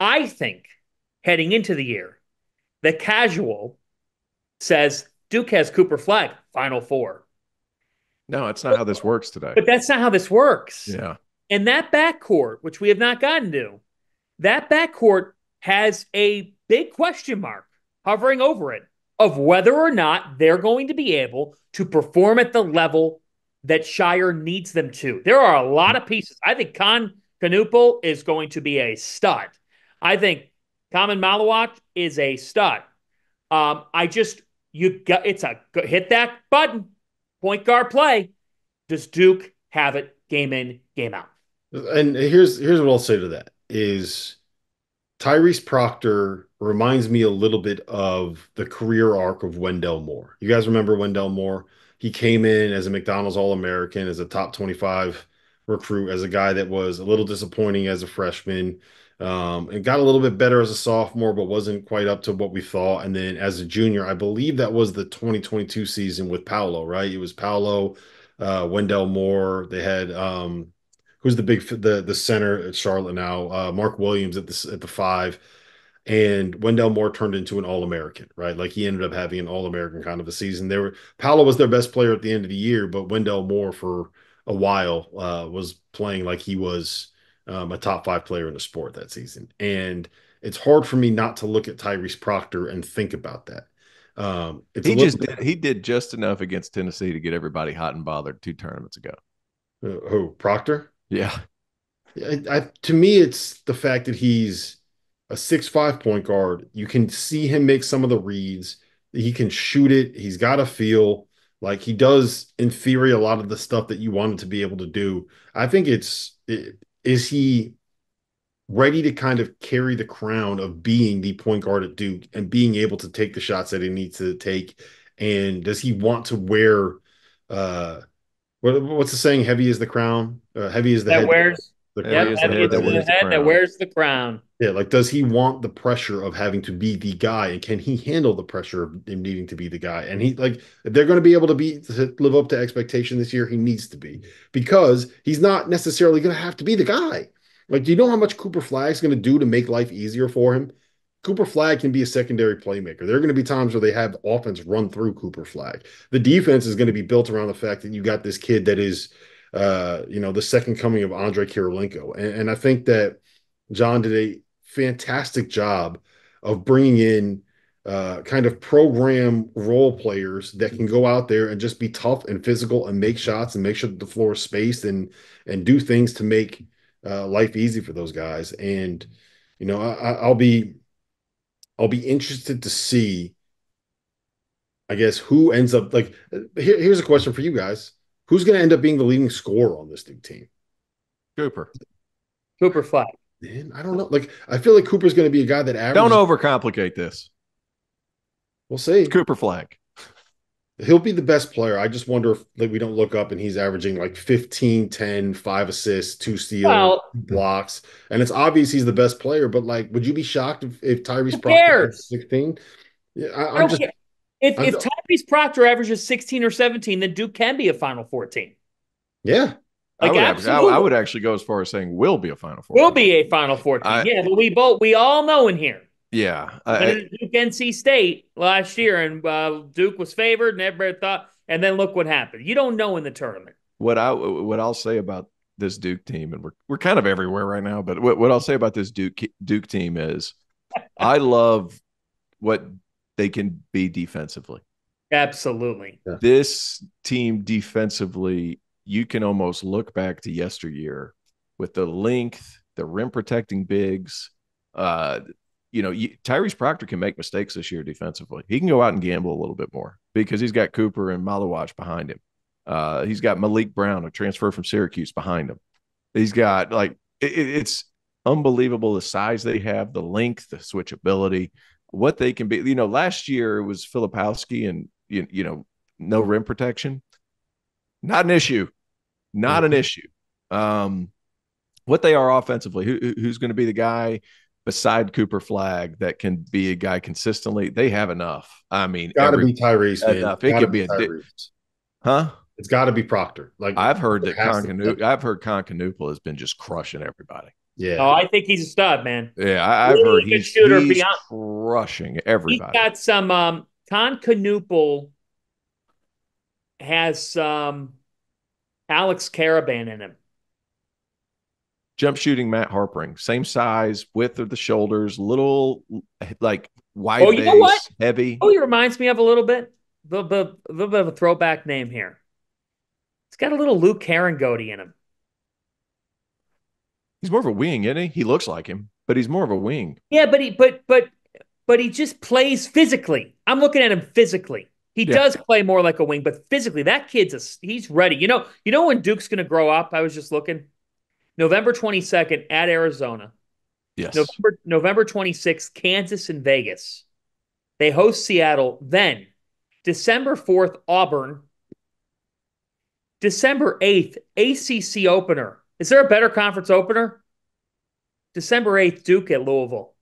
I think heading into the year, the casual says Duke has Cooper Flagg, Final Four. No, it's not how this works today. But that's not how this works. Yeah. And that backcourt, which we have not gotten to, that backcourt has a big question mark hovering over it of whether or not they're going to be able to perform at the level that Shire needs them to. There are a lot of pieces. I think Knueppel is going to be a stud. I think Common Malawach is a stud. I just you got it's a hit that button, point guard play. Does Duke have it game in, game out? And here's what I'll say to that is Tyrese Proctor reminds me a little bit of the career arc of Wendell Moore. You guys remember Wendell Moore? He came in as a McDonald's All-American, as a top 25 recruit, as a guy that was a little disappointing as a freshman, and got a little bit better as a sophomore, but wasn't quite up to what we thought. And then as a junior, I believe that was the 2022 season with Paolo, right? It was Paolo, Wendell Moore. They had who's the center at Charlotte now? Mark Williams at the five, and Wendell Moore turned into an All-American, right? Like he ended up having an All-American kind of a season. Paolo was their best player at the end of the year, but Wendell Moore for a while was playing like he was a top five player in the sport that season. And it's hard for me not to look at Tyrese Proctor and think about that. It's a little He did just enough against Tennessee to get everybody hot and bothered 2 tournaments ago. who Proctor? Yeah. To me, it's the fact that he's a 6'5" point guard. You can see him make some of the reads. He can shoot it. He's got a feel. Like he does, in theory, a lot of the stuff that you want him to be able to do. I think is he ready to kind of carry the crown of being the point guard at Duke and being able to take the shots that he needs to take? And does he want to wear uh what's the saying? Heavy is the crown, heavy is the That head. wears, The yep, Heavy crown. is the heavy head is that the wears the head that crown. wears the crown. Yeah, like does he want the pressure of having to be the guy, and can he handle the pressure of him needing to be the guy? And he like if they're going to be able to live up to expectation this year, he needs to be because he's not necessarily going to have to be the guy. Like, do you know how much Cooper Flagg's going to do to make life easier for him? Cooper Flagg can be a secondary playmaker. There are going to be times where they have offense run through Cooper Flagg. The defense is going to be built around the fact that you got this kid that is, the second coming of Andre Kirilenko. And I think that John did a fantastic job of bringing in kind of program role players that can go out there and just be tough and physical and make shots and make sure that the floor is spaced and do things to make life easy for those guys. And I'll be interested to see, I guess, who ends up like. Here's a question for you guys: who's going to end up being the leading scorer on this Duke team? Cooper. Cooper Flagg. Man, I don't know. Like, I feel like Cooper's going to be a guy that Don't averages. overcomplicate this. We'll see. Cooper Flagg. He'll be the best player. I just wonder if like we don't look up and he's averaging like 15, 10, 5 assists, 2 steals, Well, 2 blocks. And it's obvious he's the best player, but like, would you be shocked if who Tyrese Proctor had cares? 16? Yeah, I don't care. If I'm, if Tyrese Proctor averages 16 or 17, then Duke can be a Final Four team. yeah. Like I would absolutely, actually go as far as saying will be a Final Four will team. be a Final Four team. I Yeah, but we all know in here. yeah. But in Duke NC State last year, and Duke was favored, and everybody thought, and then look what happened. You don't know in the tournament. What I'll say about this Duke team, and we're kind of everywhere right now, but what I'll say about this Duke team is I love what they can be defensively. Absolutely. Yeah. This team defensively, you can almost look back to yesteryear with the length, the rim protecting bigs. Tyrese Proctor can make mistakes this year defensively. He can go out and gamble a little bit more because he's got Cooper and Malawach behind him. He's got Malik Brown, a transfer from Syracuse, behind him. He's got it's unbelievable the size they have, the length, the switchability, what they can be. Last year it was Filipowski and no rim protection. Not an issue. Not an issue. What they are offensively, who's going to be the guy beside Cooper Flagg that can be a guy consistently? They have enough. I mean, Got to be Tyrese, man. enough. It could be Tyrese. huh? It's got to be Proctor. Like I've heard that I've heard Knueppel has been just crushing everybody. Oh, Yeah. I think he's a stud, man. Yeah, I've heard Really good shooter he's beyond. crushing He's everybody. got some Knueppel has some Alex Caravan in him. Jump shooting Matt Harpering, same size, width of the shoulders, little like Oh, wide you know what? base, heavy. Oh, he reminds me of a little bit. A little bit of a throwback name here. It's got a little Luke Herringody in him. He's more of a wing, isn't he? He looks like him, but he's more of a wing. Yeah, but he just plays physically. I'm looking at him physically. He Yeah. does play more like a wing, but physically, that he's ready. You know when Duke's going to grow up? I was just looking. November 22nd at Arizona. Yes. November 26th, Kansas and Vegas. They host Seattle. Then December 4th, Auburn. December 8th, ACC opener. Is there a better conference opener? December 8th, Duke at Louisville.